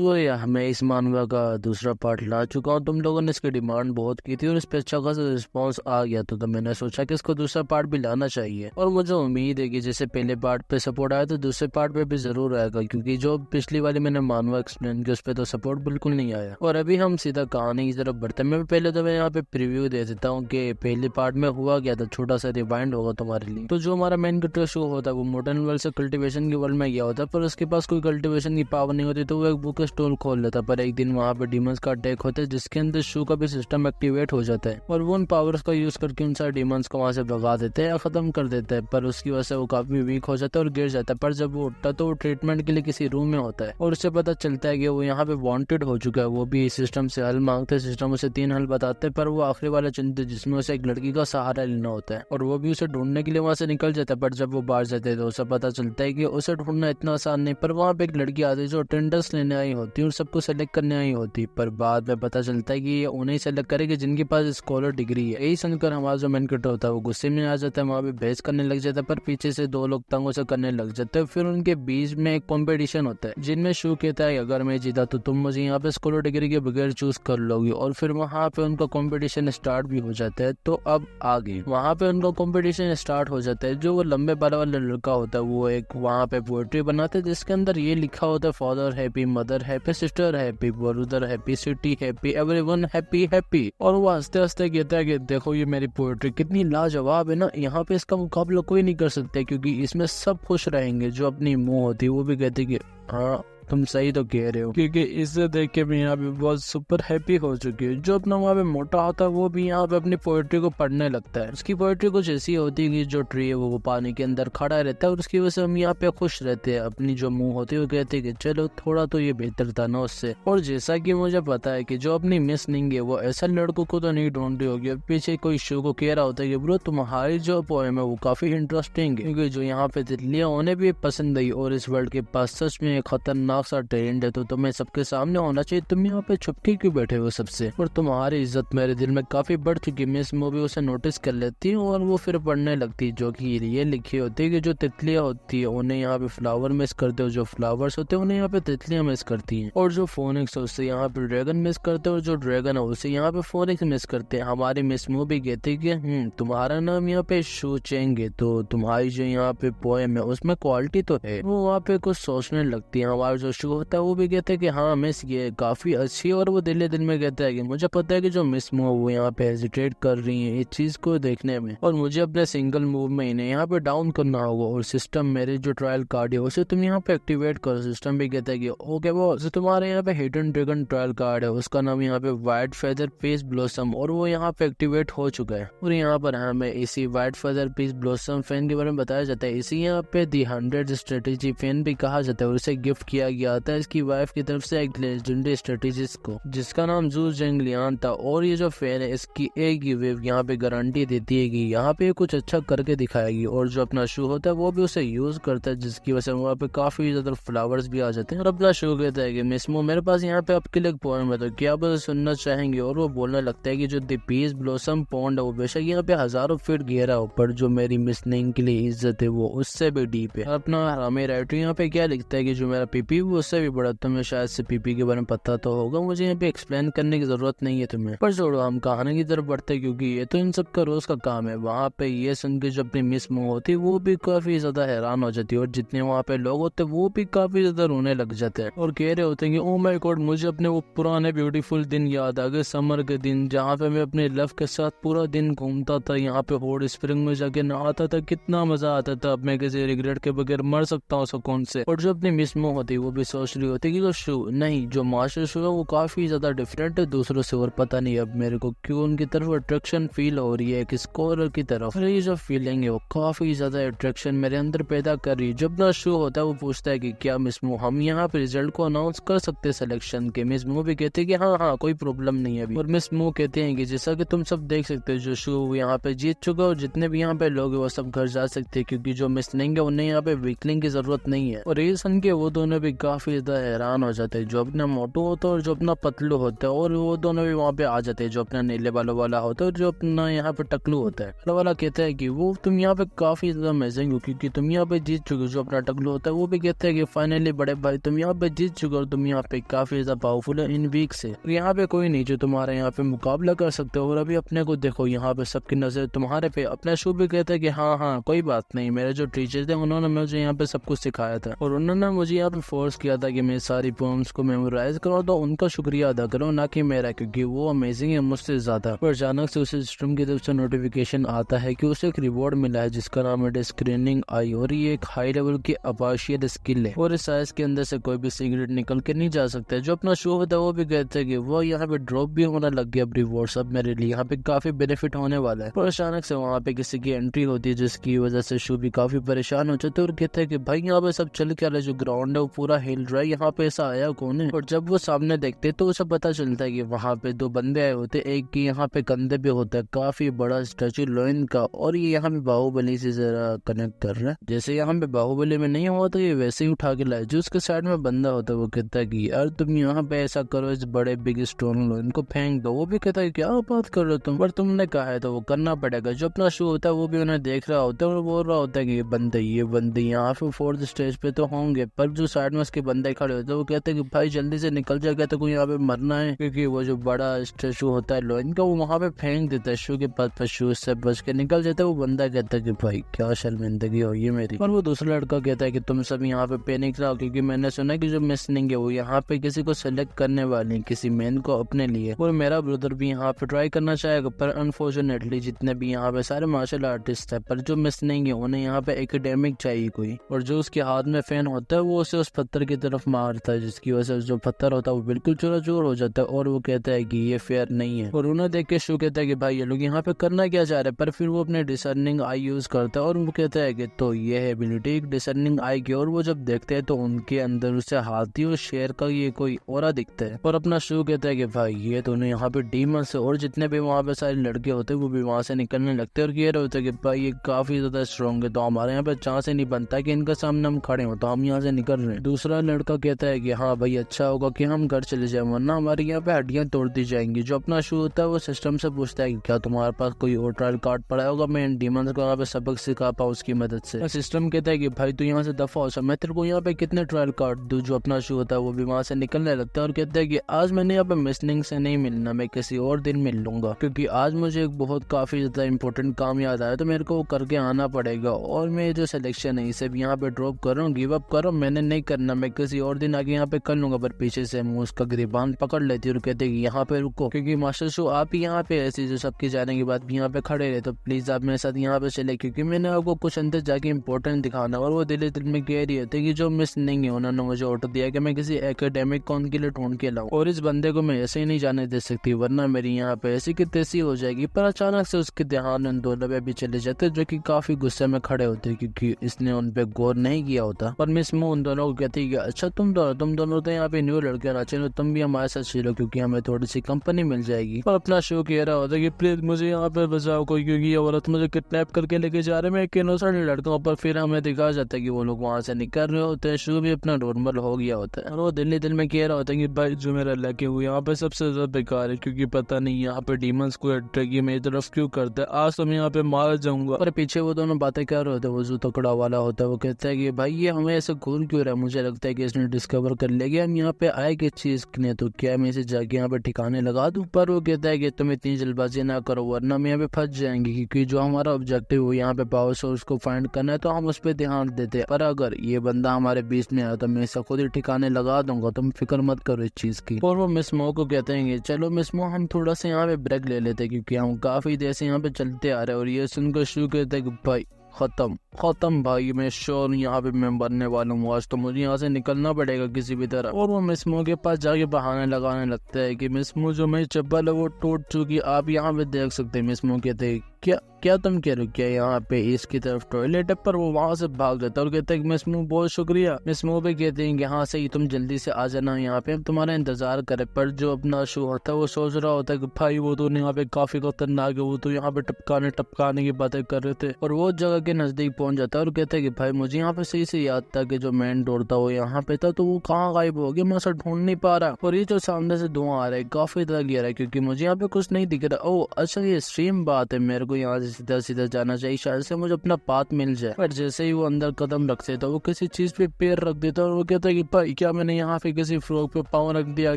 तो यार मैं इस मानवा का दूसरा पार्ट ला चुका हूँ। तुम लोगों ने इसकी डिमांड बहुत की थी और इस पे अच्छा खासा रिस्पॉन्स आ गया, तो मैंने सोचा कि इसको दूसरा पार्ट भी लाना चाहिए। और मुझे उम्मीद है कि जैसे पहले पार्ट पे सपोर्ट आया तो दूसरे पार्ट पे भी जरूर आएगा, क्योंकि जो पिछली वाली मैंने मानवा एक्सप्लेन किया उस पे तो सपोर्ट बिल्कुल नहीं आया। और अभी हम सीधा कहानी की तरफ बढ़ते हैं। मैं पहले तो मैं यहाँ पे प्रीव्यू दे देता हूँ कि पहले पार्ट में हुआ क्या था, छोटा सा रिवाइंड होगा तुम्हारे लिए। तो जो हमारा मेन कैरेक्टर शो होता है वो मॉडर्न वर्ल्ड से कल्टीवेशन की वर्ल्ड में गया होता है, पर उसके पास कोई कल्टीवेशन की पावर नहीं होती, तो वो एक बुक स्टोर खोल लेता। पर एक दिन वहाँ पे डीमंस का अटैक होता है, जिसके अंदर शू का भी सिस्टम एक्टिवेट हो जाता है और वो उन पावर्स का यूज करके उन सारे डीमंस को वहाँ से भगा देते हैं या खत्म कर देते हैं। पर उसकी वजह से वो काफी वीक हो जाता है और गिर जाता है। पर जब वो उठता तो वो ट्रीटमेंट के लिए किसी रूम में होता है और उससे पता चलता है कि वो यहाँ पे वांटेड हो चुका है। वो भी सिस्टम से हल मांगते हैं, सिस्टम उसे 3 हल बताते हैं, पर वो आखिरी वाला चुनते जिसमें उसे एक लड़की का सहारा लेना होता है और वो भी उसे ढूंढने के लिए वहाँ से निकल जाता है। पर जब वो बाहर जाते हैं तो उसे पता चलता है कि उसे ढूंढना इतना आसान नहीं। पर वहाँ पे एक लड़की आती है जो अटेंडेंस लेने आई होती है और सबको सेलेक्ट करने आई होती है। पर बाद में पता चलता है कि ये उन्हें सेलेक्ट करेगी जिनके पास स्कॉलर डिग्री है। यही सुनकर हमारा जो मेन कैरेक्टर होता है वो गुस्से में आ जाता है, वहाँ पे बहस करने लग जाता है। पर पीछे से 2 लोग तंग उसे करने लग जाते हैं। फिर उनके बीच में एक कॉम्पिटिशन होता है जिनमें शू कहता है अगर मैं जीता तो तुम मुझे यहाँ पे स्कॉलर डिग्री के बगैर चूज कर लोगी। और फिर वहाँ पे उनका कॉम्पिटिशन स्टार्ट भी हो जाता है। तो अब आगे वहाँ पे उनका कॉम्पिटिशन स्टार्ट हो जाता है। जो वो लंबे बाल वाला लड़का होता है वो एक वहाँ पे पोएट्री बनाते हैं जिसके अंदर ये लिखा होता है father happy, mother happy, sister happy, brother happy, city happy, everyone happy happy. और वो हंसते हंसते कहता है कि देखो ये मेरी पोएट्री कितनी लाजवाब है ना, यहाँ पे इसका मुकाबला कोई नहीं कर सकता, क्योंकि इसमें सब खुश रहेंगे। जो अपनी मुंह होती है वो भी कहती कि हाँ तुम सही तो कह रहे हो, क्योंकि इससे देख के मैं यहाँ पे बहुत सुपर हैप्पी हो चुकी हूँ। जो अपना वहाँ पे मोटा होता है वो भी यहाँ पे अपनी पोएट्री को पढ़ने लगता है। उसकी पोएट्री कुछ ऐसी होती है कि जो ट्री है वो पानी के अंदर खड़ा रहता है और उसकी वजह से हम यहाँ पे खुश रहते हैं। अपनी जो मुंह होती है वो कहते हैं कि चलो थोड़ा तो ये बेहतर था ना उससे। और जैसा कि मुझे पता है कि जो अपनी मिस निंग है वो ऐसा लड़कों को तो नहीं ढूंढ रही होगी। पीछे कोई शो को कह रहा होता है कि ब्रो तुम्हारी जो पोएम है वो काफी इंटरेस्टिंग है, क्योंकि जो यहाँ पे तितलियां उन्हें भी पसंद आई और इस वर्ल्ड के पास सच में एक खतरनाक सा टैलेंट है, तो तुम्हें सबके सामने होना चाहिए। तुम यहाँ पे छुपके क्यों बैठे हो सबसे, और तुम्हारी इज्जत मेरे दिल में काफी बढ़ चुकी है। मैं इस मूवी उसे नोटिस कर लेती हूँ और वो फिर पढ़ने लगती है, जो कि ये लिखी होती है कि जो तितलियां होती है उन्हें यहाँ पे फ्लावर मिस करते हो, जो फ्लावर्स होते हैं उन्हें यहाँ पे तितलियां मिस करती हैं, और जो फोनिक्स है उससे यहाँ पे ड्रैगन मिस करते हैं और जो ड्रैगन है उसे यहाँ पे फोनिक्स मिस करते हैं। हमारी मिस मूवी कहती है कि तुम्हारा नाम यहाँ पे शू चेंग है, तो तुम्हारी जो यहाँ पे पोएम है उसमें क्वालिटी तो है। वो वहाँ पे कुछ सोचने लगती है। हमारा जो शू होता है वो भी कहता है कि हाँ मिस ये काफी अच्छी है, और वो दिल में कहता है कि मुझे पता है कि जो मिस मूव वो यहाँ पे हेजिटेट कर रही है इस चीज को देखने में, और मुझे अपने सिंगल मूव में इन्हें यहाँ पे डाउन करना होगा। और सिस्टम मेरे जो ट्रायल कार्ड है उसे तुम यहाँ पे एक्टिवेट करो। सिस्टम भी कहता है कि ओके वो जो तुम्हारे यहाँ पे हिडन ड्रैगन ट्रायल कार्ड है उसका नाम यहाँ पे व्हाइट फेदर पीस ब्लॉसम, और वो यहाँ पे एक्टिवेट हो चुका है। और यहाँ पर हमें इसी white feather peace blossom fan के बारे में बताया जाता है। इसी यहाँ पे दी 100 स्ट्रेटेजी फैन भी कहा जाता है और उसे गिफ्ट किया गया था इसकी वाइफ की तरफ से एक लेजेंडरी स्ट्रेटेजिस्ट को, जिसका नाम जू जेंगलियान था। और ये जो फैन है इसकी एक ही वेव यहाँ पे गारंटी देती है कि यहाँ पे कुछ अच्छा करके दिखाएगी, और जो अपना शू होता है वो भी उसे यूज करता है, जिसकी वजह से वहाँ पे काफी ज्यादा फ्लावर्स भी आ जाते हैं। और अपना शू कहता है कि मिसमो मेरे पास यहाँ पे आपके लिए पोएम है, तो क्या आप उसे सुनना चाहेंगे। और वो बोलने लगता है कि जो द पीस ब्लॉसम पॉन्ड है वो बेशक यहाँ पे हजारों फीट गहरा हो, पर जो मेरी मिस निंग के लिए इज्जत है वो उससे भी डीप है। अपना हमें राइटर यहाँ पे क्या लिखता है कि जो मेरा पीपी वो उससे भी बड़ा। तुम्हें शायद से पीपी के बारे में पता तो होगा, मुझे यहाँ पे एक्सप्लेन करने की जरूरत नहीं है तुम्हें। पर छोड़ो हम कहानी की तरफ बढ़ते हैं, क्योंकि ये तो इन सब का रोज का काम है। वहाँ पे ये सुन के जो अपनी मिस मुंह होती है वो भी काफी ज्यादा हैरान हो जाती है, और जितने वहाँ पे लोग होते हैं वो भी काफी ज्यादा रोने लग जाते हैं और कह रहे होते हैं कि ओ माय गॉड मुझे अपने वो पुराने ब्यूटीफुल दिन याद आ गए, समर के दिन जहाँ पे मैं अपने लव के साथ पूरा दिन घूमता था, यहाँ पे हॉट स्प्रिंग में जाके नहाता था, कितना मजा आता था। अब मैं किसी रिग्रेट के बगैर मर सकता हूँ सुकून से। और जो अपनी मिस मुंह होती है वो भी सोच रही होती है कि शू नहीं, जो मास्टर शू है वो काफी ज्यादा डिफरेंट है दूसरों से, और पता नहीं अब मेरे को क्यों उनकी तरफ अट्रैक्शन फील हो रही है, एक स्कोरर की तरफ। और ये जो फीलिंग है वो काफी ज्यादा अट्रैक्शन मेरे अंदर पैदा कर रही है। जब ना शू होता है वो पूछता है कि क्या मिस मू हम यहाँ पे रिजल्ट को अनाउंस कर सकते हैं सिलेक्शन के। मिस मू भी कहते हैं कि हाँ कोई प्रॉब्लम नहीं है अभी। और मिस मू कहते हैं कि जैसा कि तुम सब देख सकते हो जो शू यहाँ पे जीत चुका और जितने भी यहाँ पे लोग हैं वो सब घर जा सकते हैं, क्योंकि जो मिस निंग है उन्हें यहाँ पे वीकलिंग की जरूरत नहीं है। और ये सुन के वो दोनों भी काफी ज्यादा हैरान हो जाते हैं, जो अपना मोटू होता है और जो अपना पतलू होता है, और वो दोनों भी वहाँ पे आ जाते हैं, जो अपना नीले बालों वाला होता है और जो अपना यहाँ पे टकलू होता है। टकलू वाला कहता है कि वो तुम यहाँ पे काफी ज्यादा अमेजिंग हो, क्योंकि तुम यहाँ पे जीत चुके हो। जो अपना टकलू होता है वो भी कहता है कि फाइनली बड़े भाई तुम यहाँ पे जीत चुके हो, तुम यहाँ पे काफी ज्यादा पावरफुल है इन वीक से, यहाँ पे कोई नहीं जो तुम्हारा यहाँ पे मुकाबला कर सकते हो। और अभी अपने को देखो, यहाँ पे सबकी नजर तुम्हारे पे। अपना शू भी कहता है कि हाँ कोई बात नहीं, मेरे जो टीचर थे उन्होंने मुझे यहाँ पे सब कुछ सिखाया था और उन्होंने मुझे यहाँ पे फोर्स किया था कि मैं सारी पोएम्स को मेमोराइज करूँ, तो उनका शुक्रिया अदा करो, ना कि मेरा, क्योंकि वो अमेजिंग है मुझसे ज्यादा। पर अचानक से उसे सिस्टम की तरफ से नोटिफिकेशन आता है कि उसे एक रिवॉर्ड मिला है जिसका नाम है स्क्रीनिंग आई, और ये एक हाई लेवल की अपाशियल स्किल है और इस साइज के अंदर से कोई भी सिगरेट निकल के नहीं जा सकता। जो अपना शो होता है वो भी कहते हैं कि वो यहाँ पे ड्रॉप भी होने लग गया अब रिवॉर्ड, सब मेरे लिए यहाँ पे काफी बेनिफिट होने वाला है। पर अचानक से वहाँ पे किसी की एंट्री होती है जिसकी वजह से शो भी काफी परेशान हो जाते हैं और कहते हैं कि भाई यहाँ पे सब चल क्या रहा है, जो ग्राउंड है वो पूरा हिल रहा है, यहाँ पे ऐसा आया कौन है। और जब वो सामने देखते तो उसे पता चलता है कि वहाँ पे दो बंदे आए होते, एक की यहाँ पे कंधे पे होता है काफी बड़ा स्टैचू लोइन का, और ये यहाँ पे बाहुबली से जरा कनेक्ट कर रहा है, जैसे यहाँ पे बाहुबली में नहीं हुआ तो ये वैसे ही उठा के लाए। जो उसके साइड में बंदा होता है वो कहता है कि यार तुम यहाँ पे ऐसा करो, इस बड़े बिग स्टोन लोइन को फेंक दो। वो भी कहता है क्या बात कर रहे हो तुम, पर तुमने कहा है तो वो करना पड़ेगा। जो अपना शो होता है वो भी उन्हें देख रहा होता है और बोल रहा होता है कि ये बंदे यहाँ पे फोर्थ स्टेज पे तो होंगे, पर जो साइड में उसके बंदे खड़े होते हैं वो कहते हैं कि भाई जल्दी से निकल जाएगा तो कोई यहाँ पे मरना है, क्योंकि वो जो बड़ा स्टेचू होता है लोइन का वो वहाँ पे फेंक देता है शू के पास, पर शू उससे बच के निकल जाता है। वो बंदा कहता है कि भाई क्या शर्मिंदगी हो ये मेरी। और वो दूसरा लड़का कहता है कि तुम सब यहाँ पे पैनिक रहो, क्योंकि मैंने सुना कि जो मिसनिंग है वो यहाँ पे किसी को सिलेक्ट करने वाली है, किसी मैन को अपने लिए, और मेरा ब्रदर भी यहाँ पे ट्राई करना चाहेगा, पर अनफॉर्चुनेटली जितने भी यहाँ पे सारे मार्शल आर्टिस्ट है, पर जो मिसनिंग है उन्हें यहाँ पे एकेडमिक चाहिए कोई, और जो उसके हाथ में फैन होता है वो उसे उस पत्थर की तरफ मारता है, जिसकी वजह से जो पत्थर होता है वो बिल्कुल चूर हो जाता है। और वो कहता है कि ये फेयर नहीं है, और उन्हें देख के शू कहता है कि भाई ये लोग यहाँ पे करना क्या चाह रहे हैं, पर फिर वो अपने डिसर्निंग आई यूज करता है और वो कहता है कि तो ये है एबिलिटी एक डिसर्निंग आई की, और वो जब देखते हैं तो उनके अंदर उसे हाथी और शेर का ये कोई ऑरा दिखता है। और अपना शू कहता है कि भाई ये तो यहाँ पे डीमंस है, और जितने भी वहाँ पे सारे लड़के होते हैं वो भी वहाँ से निकलने लगते हैं और कह रहे होते हैं कि भाई ये काफी ज्यादा स्ट्रॉन्ग है, तो हमारे यहाँ पे चांस ही नहीं बनता कि इनका सामने हम खड़े हो, तो हम यहाँ से निकल रहे हैं। दूसरा लड़का कहता है कि हाँ भाई अच्छा होगा कि हम घर चले जाए, वरना हमारे यहाँ पे हड्डियां तोड़ दी जाएंगी। जो अपना शू होता है वो सिस्टम से पूछता है कि क्या तुम्हारे पास कोई और ट्रायल कार्ड पड़ा होगा, मैं इन डीमंस को यहाँ पे सबक सिखा पाऊँ उसकी मदद से। सिस्टम कहता है कि भाई तू यहाँ से दफा हो, मैं तेरे को यहाँ पे कितने ट्रायल कार्ड दूं। जो अपना शू होता है वो भी वहाँ से निकलने लगता है और कहता है कि आज मैंने यहाँ पे मिसनिंग से नहीं मिलना, मैं किसी और दिन मिल लूंगा, क्योंकि आज मुझे एक बहुत काफी ज्यादा इंपॉर्टेंट काम याद आया, तो मेरे को वो करके आना पड़ेगा, और मैं जो सिलेक्शन है इसे भी यहाँ पे ड्रॉप कर रहा हूँ, गिव अप कर रहा हूँ, मैंने नहीं करना, मैं किसी और दिन आगे यहाँ पे कर लूंगा। पर पीछे से मुझ उसका गिरबान पकड़ लेती है और कहते हैं कि यहाँ पे रुको, क्योंकि मास्टर शो आप ही यहाँ पे ऐसी जो सबके जाने के बाद भी यहाँ पे खड़े रहे, तो प्लीज आप मेरे साथ यहाँ पे चले, क्योंकि मैंने आपको कुछ अंदर जाके इंपॉर्टेंट दिखाना। और वो दिल में कह रही होती कि जो मिस नहीं है उन्होंने मुझे ऑर्डर दिया कि मैं किसी एकेडमिक कौन के लिए ढूंढ के लाऊं, और इस बंदे को मैं ऐसे ही नहीं जाने दे सकती, वरना मेरी यहाँ पे ऐसी की तैसी हो जाएगी। पर अचानक से उसके ध्यान उन दोनों पे भी चले जाते जो कि काफी गुस्से में खड़े होते, क्योंकि इसने उन पे गौर नहीं किया होता। पर मिस मो उन दोनों को कहती है अच्छा तुम दोनों तो यहाँ पे न्यू लड़के होना चाहिए, तुम भी हमारे साथ चलो, क्योंकि हमें थोड़ी सी कंपनी मिल जाएगी। और अपना शो कह रहा होता है कि प्लीज मुझे यहाँ पे बचाओ कोई, क्योंकि ये औरत मुझे किडनैप करके लेके जा रहे हैं, मैं एक इनोसेंट लड़का हूँ। पर फिर हमें दिखा जाता है कि वो लोग वहाँ से निकल रहे होते हैं, शो भी अपना नॉर्मल हो गया होता है, और वो दिल में कह रहा होता है कि भाई जो मेरा लगे हुए यहाँ पे सबसे ज्यादा बेकार है, क्योंकि पता नहीं यहाँ पे डीमंस को अट्रैक्ट मेरी तरफ क्यों करता है, आज तो मैं यहाँ पे मार जाऊंगा। पर पीछे वो दोनों बातें कर रहे होते हैं, वो जो तकड़ा वाला होता है वो कहता है कि भाई ये हमें ऐसे घूर क्यों रहा है, मुझे लगता है कि इसने डिस्कवर कर लिया हम यहाँ पे आए किस चीज ने, तो क्या मैं इसे जाके यहाँ पे ठिकाने लगा दूं। पर वो कहता है कि तुम इतनी जल्दबाजी ना करो, वरना हम यहाँ पे फंस जाएंगे, क्योंकि जो हमारा ऑब्जेक्टिव है यहाँ पे पावर सोर्स को फाइंड करना है, तो हम उस पर ध्यान देते हैं। पर अगर ये बंदा हमारे बीच में आया तो मैं इसे खुद ही ठिकाने लगा दूंगा, तुम फिक्र मत करो इस चीज की। और वो मिस मो को कहते हैं चलो मिस मो हम थोड़ा सा यहाँ पे ब्रेक ले लेते, क्योंकि हम काफी देर से यहाँ पे चलते आ रहे हैं। और ये सुनकर शुरू कहते हैं कि भाई खत्म भाई, मैं श्योर यहाँ पे मैं मरने वाला हूँ, आज तो मुझे यहाँ से निकलना पड़ेगा किसी भी तरह। और वो मिसमो के पास जाके बहाने लगाने लगता है कि मिसमो जो मेरी चप्पल है वो टूट चुकी, आप यहाँ पे देख सकते हैं। मिसमो कहते हैं क्या क्या तुम कह रहे हो, क्या यहाँ पे ईस्ट की तरफ टॉयलेट है? पर वो वहाँ से भाग जाता है और कहता है कि मिस मू बहुत शुक्रिया। मिस मू भी कहते हैं कि हाँ सही, तुम जल्दी से आ जाना, यहाँ पे हम तुम्हारा इंतजार करें। पर जो अपना शो होता है वो सोच रहा होता है कि भाई वो तो यहाँ पे काफी खतरनाक है, वो तो यहाँ पे टपकाने की बातें कर रहे थे। और वो जगह के नजदीक पहुंच जाता है और कहता है कि भाई मुझे यहाँ पे सही से याद था कि जो मेन डोर था वो यहाँ पे था, तो वो कहाँ गायब हो गया, मैं उसे ढूंढ नहीं पा रहा। और ये जो सामने से धुआं आ रहा है काफी तरह गहरा है, क्योंकि मुझे यहाँ पे कुछ नहीं दिख रहा। ओ अच्छा, ये सेम बात है, मेरे को यहाँ से सीधा सीधा जाना चाहिए, शायद से मुझे अपना पाथ मिल जाए। पर जैसे ही वो अंदर कदम रखते तो वो किसी चीज पे पैर रख देता और वो कहता है कि भाई क्या मैंने यहाँ पे किसी फ्रॉग पे पाँव रख दिया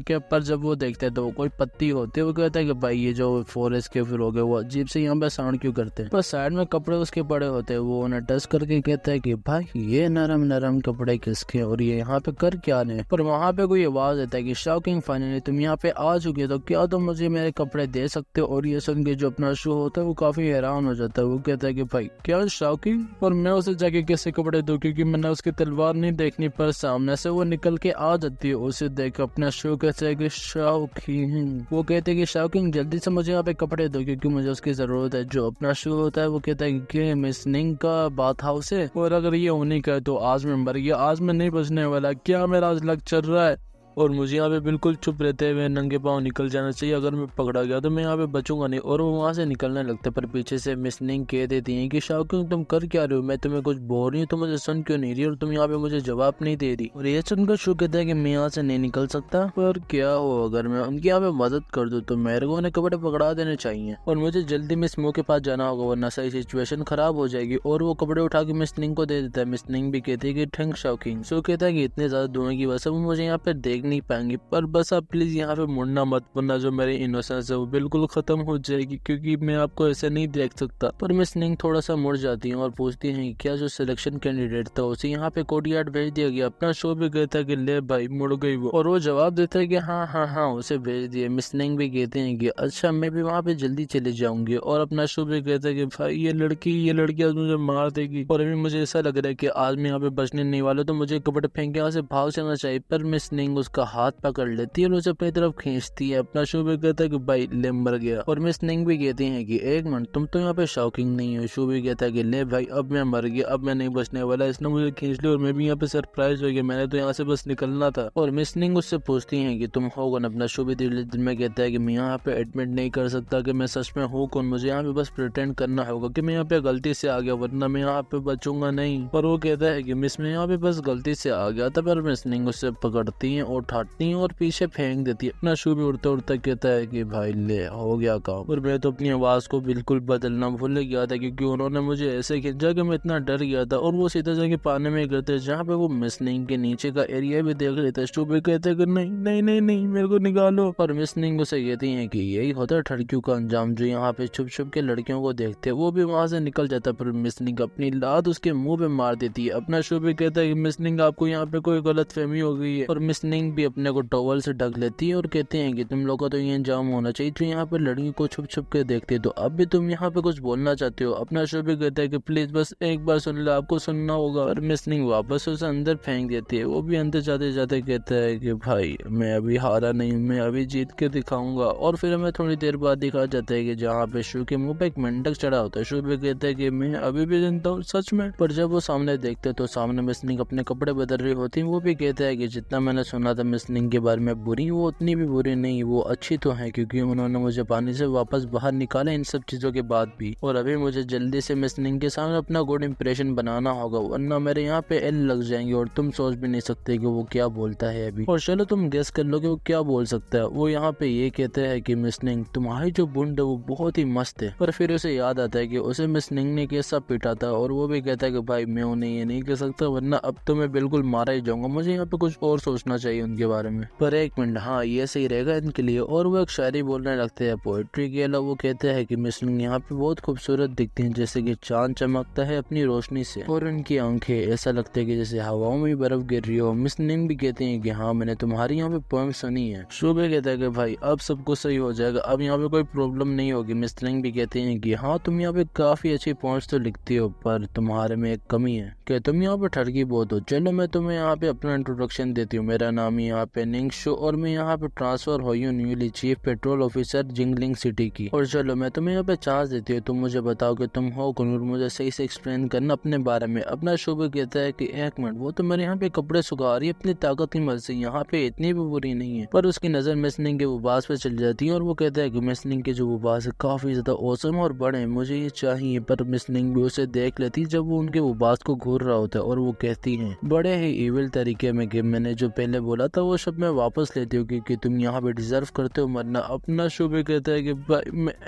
क्या? पर जब वो देखते हैं तो वो कोई पत्ती होती है। वो कहता है कि भाई ये जो फॉरेस्ट के फ्रॉग है वो अजीब से यहाँ पे साउंड क्यों करते हैं? पर साइड में कपड़े उसके पड़े होते हैं, वो उन्हें टच करके कहता है कि भाई ये नरम नरम कपड़े किसके और ये यहाँ पे कर क्या रहे? पर वहाँ पे कोई आवाज देता है कि शॉकिंग, फाइनली तुम यहाँ पे आ चुके हो, तो क्या तुम मुझे मेरे कपड़े दे सकते हो? और ये सुन के जो अपना शो होता है वो काफी हैरान हो जाता है। वो कहता है कि भाई क्या शॉकिंग, और मैं उसे जाके कैसे कपड़े दूं, क्योंकि मैंने उसकी तलवार नहीं देखनी। पर सामने से वो निकल के आ जाती है, उसे देख अपना शो कहता है कि शॉकिंग। वो कहते हैं कि शॉकिंग जल्दी से मुझे यहाँ पे कपड़े दो, क्योंकि मुझे उसकी जरूरत है। जो अपना शो होता है वो कहता है कि मिस निंग का बात हाउस है, और अगर ये उन्हीं का है तो आज मैं मर गया, आज मैं नहीं बचने वाला। क्या मेरा आज लक चल रहा है और मुझे यहाँ पे बिल्कुल चुप रहते हुए नंगे पाँव निकल जाना चाहिए, अगर मैं पकड़ा गया तो मैं यहाँ पे बचूंगा नहीं। और वो वहाँ से निकलने लगता है, पर पीछे से मिस निंग कह देती है कि शॉकिंग तुम कर क्या रहे हो, मैं तुम्हें कुछ बोल रही हूँ तो मुझे सुन क्यों नहीं रही, और तुम यहाँ पे मुझे जवाब नहीं दे रही। और ये सुनकर शो कहता है कि मैं यहाँ से नहीं निकल सकता, पर क्या हो अगर मैं उनकी यहाँ पे मदद कर दूँ तो मेरे को उन्हें कपड़े पकड़ा देने चाहिए और मुझे जल्दी मिस मो के पास जाना होगा, वरना सही सिचुएशन खराब हो जाएगी। और वो कपड़े उठा के मिस निंग को दे देता है। मिस निंग भी कहती है कि थैंक शॉकिंग। सो कहता है कि इतने ज्यादा धुएं की वजह से वो मुझे यहाँ पे देख नहीं पाएंगे, पर बस आप प्लीज यहाँ पे मुड़ना मत, वरना जो मेरी इनोसेंस है वो बिल्कुल खत्म हो जाएगी, क्योंकि मैं आपको ऐसे नहीं देख सकता। पर मिस निंग थोड़ा सा मुड़ जाती है और पूछती है कि क्या जो सिलेक्शन कैंडिडेट था उसे यहाँ पे कोर्टयार्ड भेज दिया गया? अपना शो भी कहता है कि ले भाई मुड़ गई वो, और वो जवाब देता है कि हाँ हाँ हाँ उसे भेज दिया। मिस निंग भी कहते हैं कि अच्छा मैं भी वहाँ पे जल्दी चले जाऊंगी, और अपना शो भी कहता है कि भाई ये लड़की आज मुझे मार देगी, और अभी मुझे ऐसा लग रहा है कि आज मैं यहाँ पे बचने नहीं वाला, तो मुझे कपड़े फेंक के यहाँ से भाग जाना चाहिए। पर मिस निंग उसका हाथ पकड़ लेती है और उसे अपनी तरफ खींचती है। अपना शो भी कहता है कि भाई ले मर गया, और मिस निंग भी कहती है कि एक मिनट तुम तो यहाँ पे शॉकिंग नहीं हो। शो भी कहता है कि ले भाई अब मैं मर गया, अब मैं नहीं बचने वाला, इसने मुझे खींच लिया और मैं भी यहाँ पे सरप्राइज हो गया, मैंने तो यहाँ से बस निकलना था। और मिस निंग उससे पूछती है कि तुम हो कौन? अपना शो भी दिल में कहता है कि मैं यहाँ पे एडमिट नहीं कर सकता कि मैं सच में हूँ कौन, मुझे यहाँ पे बस प्रिटेंड करना होगा कि मैं यहाँ पे गलती से आ गया, वरना मैं यहाँ पे बचूंगा नहीं। पर वो कहता है कि मिस मैं यहाँ पे बस गलती से आ गया था। पर मिस निंग उससे पकड़ती है और उठाती है और पीछे फेंक देती है। अपना शो भी उड़ता उड़ता कहता है कि भाई ले हो गया काम, और मैं तो अपनी आवाज को बिल्कुल बदलना भूल गया था, क्योंकि उन्होंने मुझे ऐसे खींचा कि मैं इतना डर गया था। और वो सीधा जाके पानी में गिरते जहाँ पे वो मिस निंग के नीचे का एरिया भी देख लेते हैं। शो भी कहते हैं कि नहीं नहीं नहीं नहीं मेरे को निकालो। और मिस निंग उसे कहती है कि यही होता है लड़कियों का अंजाम, जो यहाँ पे छुप छुप के लड़कियों को देखते हैं। वो भी वहां से निकल जाता है, पर मिस निंग अपनी लात उसके मुंह पे मार देती है। अपना शो भी कहता है कि मिस निंग आपको यहाँ पे कोई गलत फहमी हो गई है, और मिस निंग भी अपने को टॉवल से ढक लेती है और कहते हैं कि तुम लोग का तो ये अंजाम होना चाहिए जो यहाँ पे लड़कियों को छुप छुप के देखते, तो अब भी तुम यहाँ पे कुछ बोलना चाहते हो? अपना शो भी कहता है कि प्लीज बस एक बार सुन लो, आपको सुनना होगा। और मिस निंग वापस उसे अंदर फेंक देती है। वो भी अंदर जाते जाते कहता है कि भाई मैं अभी हारा नहीं, मैं अभी जीत के दिखाऊंगा। और फिर हमें थोड़ी देर बाद दिखा जाता है कि जहाँ पे शो के मुंह पे एक मेंढक चढ़ा होता है। शो भी कहता है कि मैं अभी भी जिंदा हूँ सच में। पर जब वो सामने देखते तो सामने मिस निंग अपने कपड़े बदल रही होती है। वो भी कहता है कि जितना मैंने सुना था मिस निंग के बारे में बुरी, वो उतनी भी बुरी नहीं, वो अच्छी तो है, क्योंकि उन्होंने मुझे पानी से वापस बाहर निकाला इन सब चीजों के बाद भी। और अभी मुझे जल्दी से मिस निंग के सामने अपना गुड इंप्रेशन बनाना होगा, वरना मेरे यहाँ पे एल लग जाएंगे और तुम सोच भी नहीं सकते कि वो क्या बोलता है अभी। और चलो तुम गेस कर लो कि वो क्या बोल सकता है। वो यहाँ पे ये कहते हैं कि मिस निंग तुम्हारी जो बुंड है वो बहुत ही मस्त है। पर फिर उसे याद आता है कि उसे मिस निंग ने कैसा पीटा था, और वो भी कहता है कि भाई मैं उन्हें ये नहीं कह सकता, वरना अब तो मैं बिल्कुल मारा ही जाऊंगा, मुझे यहाँ पे कुछ और सोचना चाहिए उनके बारे में। पर एक मिनट, हाँ ये सही रहेगा इनके लिए। और वो एक शायरी बोलने लगते हैं पोएट्री के अलावा। वो कहते हैं कि मिस निंग यहाँ पे बहुत खूबसूरत दिखती हैं, जैसे कि चांद चमकता है अपनी रोशनी से, और उनकी आंखें ऐसा लगता है कि जैसे हवाओं में बर्फ गिर रही हो। मिस निंग भी कहते हैं कि हाँ मैंने तुम्हारी यहाँ पे पोएम सुनी है। शुभे कहता है कि भाई अब सब कुछ सही हो जाएगा, अब यहाँ पे कोई प्रॉब्लम नहीं होगी। मिस निंग भी कहते हैं कि हाँ तुम यहाँ पे काफी अच्छी पोएम्स तो लिखती हो, पर तुम्हारे में एक कमी है कि तुम यहाँ पे ठरकी बहुत हो। चलो मैं तुम्हें यहाँ पे अपना इंट्रोडक्शन देती हूँ, मेरा नाम नाम यहाँ पे निंग शो और मैं यहाँ पे ट्रांसफर हुई हूँ newly chief petrol officer jingling city की। और चलो मैं तुम्हें यहाँ पे चांस देती हूँ, तुम मुझे बताओ कि तुम हो कौन और मुझे सही से एक्सप्लेन करना अपने बारे में। अपना शो भी कहता है कि एक मिनट, वो तो मेरे यहाँ पे कपड़े सुखा रही है अपनी ताकत की मदद से, यहाँ पे इतनी भी बुरी नहीं है। पर उसकी नजर मिसनिंग के बुबास पे चल जाती है और वो कहता है कि मिसनिंग के जो बुबास है काफी ज्यादा औसम और बड़े हैं, मुझे ये चाहिए। पर मिसनिंग भी उसे देख लेती है जब वो उनके बुबास को घूर रहा होता है और वो कहती है बड़े ही इविल तरीके में कि मैंने जो पहले बोला था वो सब मैं वापस लेती हूँ क्योंकि तुम यहाँ पे डिजर्व करते हो मरना। अपना शो भी कहता है कि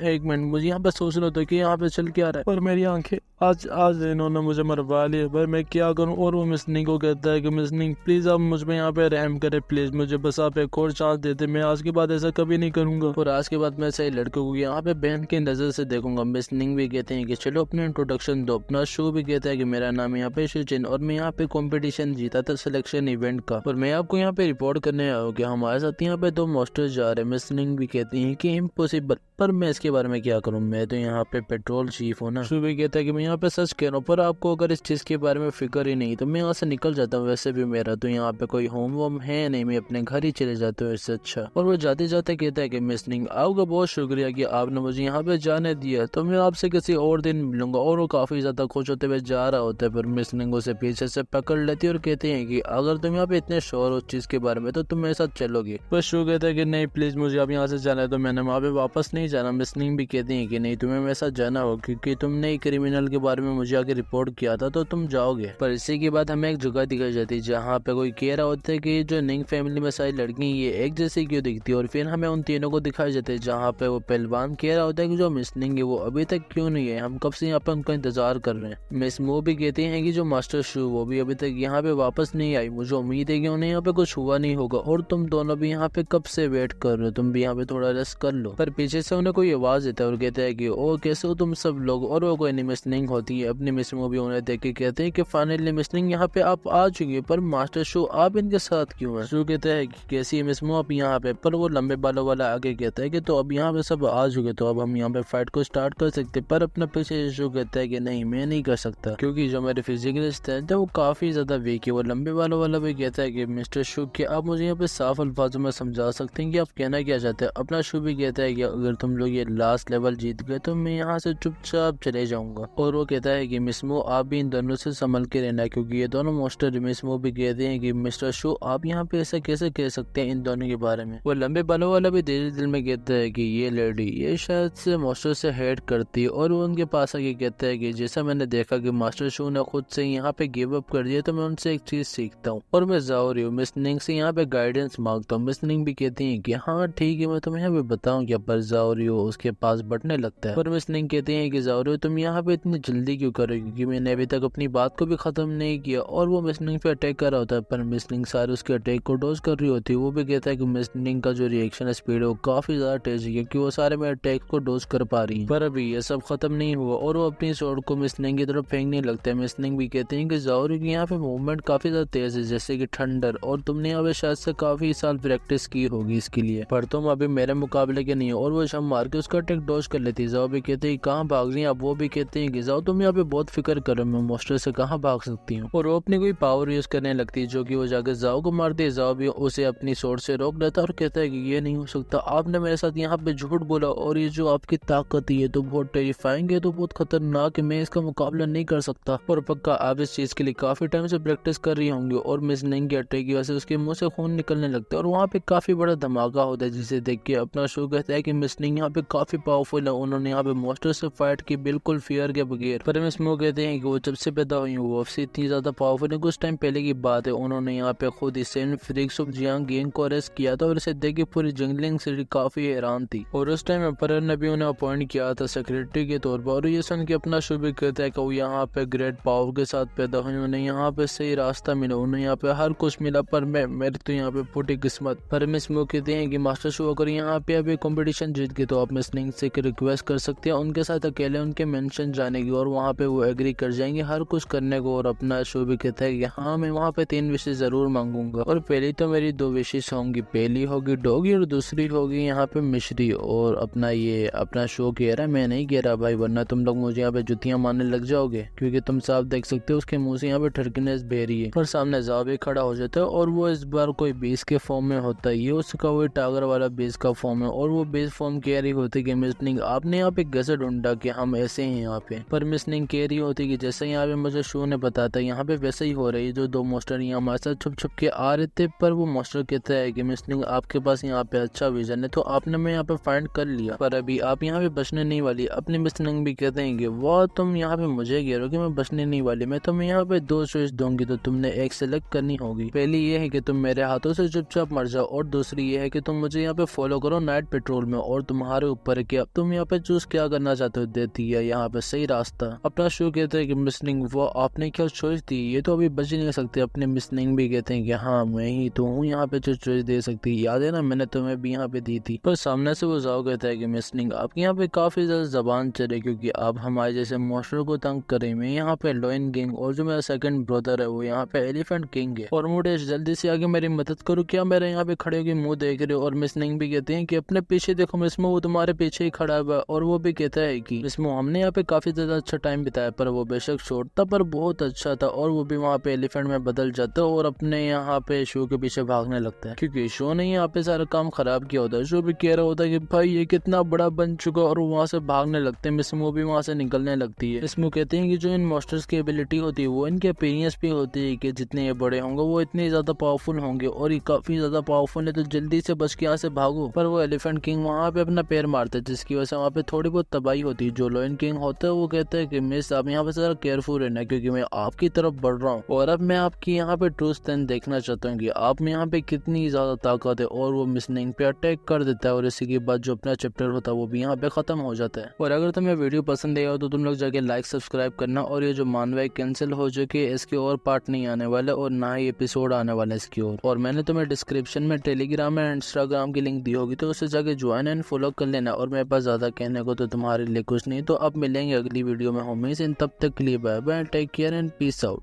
एक मिनट, मुझे यहाँ पे सोचना होता है कि यहाँ पे चल क्या रहा है और मेरी आंखें आज आज इन्होंने मुझे मरवा लिया भाई, मैं क्या करूँ। और वो मिसनिंग को कहता है कि मिसनिंग प्लीज आप मुझ में यहाँ पे रहम करे, प्लीज मुझे बस आप एक और चांस देते, मैं आज के बाद ऐसा कभी नहीं करूंगा और आज के बाद मैं सही लड़कों को यहाँ पे बहन की नजर से देखूंगा। मिसनिंग भी कहते हैं कि चलो अपने इंट्रोडक्शन दो। अपना शो भी कहता है कि मेरा नाम यहाँ पे शिचिन और मैं यहाँ पे कंपटीशन जीता था सिलेक्शन इवेंट का और मैं आपको यहाँ पे रिपोर्ट करने आया हूँ कि हमारे साथ यहाँ पे 2 मास्टर्स जा रहे हैं। मिसनिंग भी कहती है कि इम्पॉसिबल, पर मैं इसके बारे में क्या करूँ, मैं तो यहाँ पे पेट्रोल चीफ हूँ ना। शो भी कहता है कि मैं यहाँ पे सच कह रहा हूँ, पर आपको अगर इस चीज के बारे में फिक्र ही नहीं तो मैं यहाँ से निकल जाता हूँ। वैसे भी मेरा तो यहाँ पे कोई होम वोम है नहीं, मैं अपने घर ही चले जाता हूँ, इससे अच्छा। और वो जाते जाते कहता है कि मिसनिंग आपका बहुत शुक्रिया कि आपने मुझे यहाँ पे जाने दिया, तो मैं आपसे किसी और दिन मिलूंगा। और वो काफी ज्यादा खुश होते हुए जा रहा होता है, पर मिसनिंग उसे पीछे से पकड़ लेती है और कहते हैं कि अगर तुम यहाँ पे इतने श्योर हो उस चीज के बारे में तो तुम मेरे साथ चलोगे। पर शो कहता है कि नहीं प्लीज मुझे अब यहाँ से जाना है, तो मैंने वहाँ पे वापस नहीं जाना। मिसनिंग भी कहती है कि नहीं तुम्हें मेरे साथ जाना हो क्योंकि तुमने एक क्रिमिनल के बारे में मुझे आगे रिपोर्ट किया था तो तुम जाओगे। पर इसी के बाद हमें एक जगह दिखाई जाती है जहाँ पे कोई कह रहा होता है कि जो निंग फैमिली में सारी लड़की ये एक जैसी क्यों दिखती है। और फिर हमें उन तीनों को दिखाई जाते है जहाँ पे वो पहलवान कह रहा होता है कि जो मिसनिंग है वो अभी तक क्यों नहीं है, हम कब से यहाँ पे उनका इंतजार कर रहे हैं। मिस मो भी कहती है कि जो मास्टर शू वो भी अभी तक यहाँ पे वापस नहीं आई, मुझे उम्मीद है कि उन्हें यहाँ पे कुछ हुआ नहीं होगा और तुम दोनों भी यहाँ पे कब से वेट कर रहे हो, तुम भी यहाँ पे थोड़ा रेस्ट कर लो। पर पीछे से उन्हें कोई आवाज देता है और कहता है कि ओ कैसे हो तुम सब लोग। और वो कोई मिसनिंग होती है, अपनी मिस मो भी उन्हें देख के कहते हैं कि फाइनली मिसनिंग यहाँ पे आप आ चुकी है, पर मास्टर शो आप इनके साथ क्यों है। शो कहता है कि कैसी है मिस मो आप यहाँ पे। पर वो लंबे बालों वाला आगे कहता है कि तो अब यहाँ पे सब आ चुके तो अब हम यहाँ पे फाइट को स्टार्ट कर सकते। पर अपना पीछे शो कहता है कि नहीं मैं नहीं कर सकता क्योंकि जो मेरे फिजिकल स्ट्रेंथ है वो काफी ज्यादा वीक है। वो लंबे बालों वाला भी कहता है कि मिस्टर शो कि आप मुझे यहाँ पे साफ अल्फाजों में समझा सकते हैं कि आप कहना क्या चाहते हैं। अपना शो भी कहता है कि अगर तुम लोग ये लास्ट लेवल जीत गए तो मैं यहाँ से चुपचाप चले जाऊंगा। और वो कहता है कि मिस मो आप भी इन दोनों से संभल के रहना क्योंकि ये दोनों मास्टर। मिस मो भी कहते हैं कि मिस्टर शो आप यहाँ पे ऐसा कैसे कह सकते हैं इन दोनों के बारे में। वो लंबे बालों वाला भी दिल में कहता है कि ये लेडी ये शायद से मास्टर से हेट करती है। और वो उनके पास आके कहता है कि जैसा मैंने देखा कि मास्टर शो ने खुद से यहाँ पे गिव अप कर दिया तो मैं उनसे एक चीज सीखता हूँ और मैं जाऊरी हूँ मिस निंग से यहाँ पे गाइडेंस मांगता हूँ। मिस निंग भी कहती है कि हाँ ठीक है मैं तुम्हें यहाँ पे बताऊँ क्या। पर जाऊरी हो उसके पास बढ़ने लगता है। पर मिस निंग कहती है कि जाऊरी तुम यहाँ पे इतनी जल्दी क्यों कर रहे हो क्योंकि मैंने अभी तक अपनी बात को भी खत्म नहीं किया। और वो मिस निंग पे अटैक कर रहा होता है पर मिस निंग सारे उसके अटैक को डोज कर रही होती है। वो भी कहता है कि मिस निंग का जो रिएक्शन स्पीड है वो काफी ज्यादा तेज है क्योंकि वो सारे में अटैक को डोज कर पा रही है। पर अभी ये सब खत्म नहीं हुआ और वो अपनी स्वॉर्ड को मिस निंग की तरफ फेंकने लगता है। मिस निंग भी कहते हैं कि जाऊरी की यहाँ पे मूवमेंट काफी ज्यादा तेज है जैसे कि ठंडर और तुमने यहाँ पे शायद से काफी साल प्रैक्टिस की होगी इसके लिए, पर तुम अभी मेरे मुकाबले के नहीं हो। और वो शम मार के उसका अटैक डोज कर लेती है। जाओ भी कहते हैं कहाँ भाग रही है आप। वो भी कहते हैं कि जाओ तुम यहाँ पे बहुत फिक्र करो, मैं मास्टर से कहाँ भाग सकती हूँ। और वो अपनी कोई पावर यूज करने लगती है जो कि वो जाकर जाओ को मारती है। जाओ भी उसे अपनी सोर्ड से रोक लेता है और कहता है कि ये नहीं हो सकता, आपने मेरे साथ यहाँ पे झूठ बोला और ये जो आपकी ताकत है तो बहुत टेरिफाइंग है, तो बहुत खतरनाक है, मैं इसका मुकाबला नहीं कर सकता। और पक्का आप इस चीज के लिए काफी टाइम से प्रैक्टिस कर रही होंगी। और मिस निंग के अटैक की वजह से उसके मुंह से खून निकलने लगता है और वहाँ पे काफी बड़ा धमाका होता है जिसे देख के अपना शो कहता है कि मिस निंग यहाँ पे काफी पावरफुल है, उन्होंने यहाँ पे मास्टर से फाइट की बिल्कुल फियर के बगैर। पर मिस मो कहते हैं कि वो जब से पैदा हुई वो उससे इतनी ज्यादा पावरफुल है। कुछ टाइम पहले की बात है उन्होंने यहाँ पे खुद इसेन फ्रिक्स ऑफ जियांग गैंग को अरेस्ट किया था और इसे देख के पूरी जंगलिंग सिटी काफी हैरान थी। और उस टाइम अपर ने भी उन्हें अपॉइंट किया था सेक्रेटरी के तौर पर। और ये सुन के अपना शो भी कहता है कि वो यहाँ पे ग्रेट पावर के साथ पैदा हुए, उन्हें यहाँ पे सही रास्ता मिला, उन्हें यहाँ पे हर कुछ मिला, पर मेरी तो यहाँ पे फूटी किस्मत। पर मिस मो कहते हैं कि मास्टर शो अगर यहाँ पे अभी कंपटीशन जीत गए तो आप मिस निंग से रिक्वेस्ट कर सकते हैं उनके साथ अकेले उनके मेंशन जाने की और वहाँ पे वो एग्री कर जाएंगे हर कुछ करने को। और अपना शो भी कहता है कि हाँ मैं वहाँ पे 3 विशेष जरूर मांगूंगा और पहली तो मेरी 2 विशेष होंगी, पहली होगी डॉगी और दूसरी होगी यहाँ पे मिश्री। और अपना शो कह रहा है मैं नहीं कह रहा भाई, वरना तुम लोग मुझे यहाँ पे जुतियां मारने लग जाओगे क्योंकि तुम साफ देख सकते हो उसके मुंह से यहाँ पे ठरकनेस बह रही है। और सामने जाओ भी खड़ा हो जाता है और वो इस बार कोई बेस के फॉर्म में होता है, ये उसका वही टागर वाला बेस का फॉर्म है और वो बेस फॉर्म कह रही होती है कि मिसनिंग आपने यहाँ पे कैसे ढूंढा कि हम ऐसे हैं यहाँ पे, पर मिसनिंग कह रही होती है कि जैसे यहाँ पे मुझे शो ने बताया यहाँ पे वैसे ही हो रही है। जो 2 मॉन्स्टर यहाँ हमारे साथ छुप छुप के आ रहे थे, पर वो मॉन्स्टर कहता है कि मिसनिंग आपके पास यहाँ पे अच्छा विजन है तो आपने मैं यहाँ पे फाइंड कर लिया, पर अभी आप यहाँ पे बचने नहीं वाली। अपने मिसनिंग भी कहते हैं कि वो तुम यहाँ पे मुझे कह रहे हो कि मैं बचने नहीं वाली, मैं तुम्हें यहाँ पे 2 चॉइस दूंगी तो तुमने एक सेलेक्ट करनी होगी। पहली ये है कि तुम मेरे हाथों से चुपचाप मर जाओ और दूसरी ये है कि तुम मुझे यहाँ पे फॉलो करो नाइट पेट्रोल में, और तुम्हारे ऊपर है कि अब तुम यहाँ पे चूज क्या करना चाहते हो, देती है यहाँ पे सही रास्ता। अपना शो कहते हैं कि मिसनिंग वो आपने क्या चॉइस दी, ये तो अभी बच नहीं सकते। अपने मिसनिंग भी कहते हैं कि हाँ मैं ही तो हूँ यहाँ पे जो चॉइस दे सकती, याद है ना मैंने तुम्हें भी यहाँ पे दी थी। पर सामने से वो जाओ कहता है कि मिसनिंग आपकी यहाँ पे काफी ज्यादा जबान चले क्योंकि आप हमारे जैसे मॉन्स्टर को तंग करे। मैं यहाँ पे लॉयन किंग और जो मेरा सेकंड ब्रदर है वो यहाँ पे एलिफेंट किंग है, और मुझे जल्दी से आगे मेरी मदद करो, क्या मेरे यहाँ पे खड़े होकर मुंह देख रहे हो। और मिसनिंग भी कहते हैं कि अपने पीछे देखो मिसमो, वो तुम्हारे पीछे ही खड़ा हुआ है। और वो भी कहता है कि मिसमो हमने यहाँ पे काफी ज्यादा अच्छा टाइम बिताया, पर वो बेशक शॉर्ट था पर बहुत अच्छा था। और वो भी वहाँ पे एलिफेंट में बदल जाता है और अपने यहाँ पे शो के पीछे भागने लगता है क्योंकि शो ने यहाँ पे सारा काम खराब किया होता है। शो भी कह रहा होता है कि भाई ये कितना बड़ा बन चुका है, और वहाँ से भागने लगते हैं। मिसमो भी वहाँ से निकलने लगती है। मिसमो कहते हैं कि जो इन मॉन्स्टर्स की एबिलिटी होती है वो इनके अपीयरेंस पे होती है कि जितने ये बड़े होंगे वो इतने ज्यादा पावरफुल होंगे, और ये काफी ज्यादा पावरफुल है तो जल्दी से बच के यहाँ से भागो। पर वो एलिफेंट किंग वहाँ पे अपना पैर मारता है जिसकी वजह से वहाँ पे थोड़ी बहुत तबाही होती है। जो लॉयन किंग होता है वो कहता है कि मिस आप यहाँ पे जरा केयरफुल रहना क्योंकि मैं आपकी तरफ बढ़ रहा हूँ, और अब मैं आपकी यहाँ पे ट्रू स्ट्रेंथ देखना चाहता हूँ कि आप में यहाँ पे कितनी ज्यादा ताकत है। और वो मिसनिंग पे अटैक कर देता है और इसी के बाद जो अपना चैप्टर होता है वो भी यहाँ पे खत्म हो जाता है। और अगर तुम्हें वीडियो पसंद आया हो तो तुम लोग जाके लाइक सब्सक्राइब करना। और ये जो मानवा कैंसिल हो चुकी है इसके और पार्ट नहीं आने वाले और ना ही एपिसोड आने वाला है इसकी और मैंने तुम्हें डिस्क्रिप्शन में टेलीग्राम एंड इंस्टाग्राम की लिंक दी होगी तो उससे जाके ज्वाइन एंड फॉलो कर लेना। और मेरे पास ज्यादा कहने को तो तुम्हारे लिए कुछ नहीं, तो अब मिलेंगे अगली वीडियो में होमीज। इन तब तक के लिए bye bye, take care and peace out.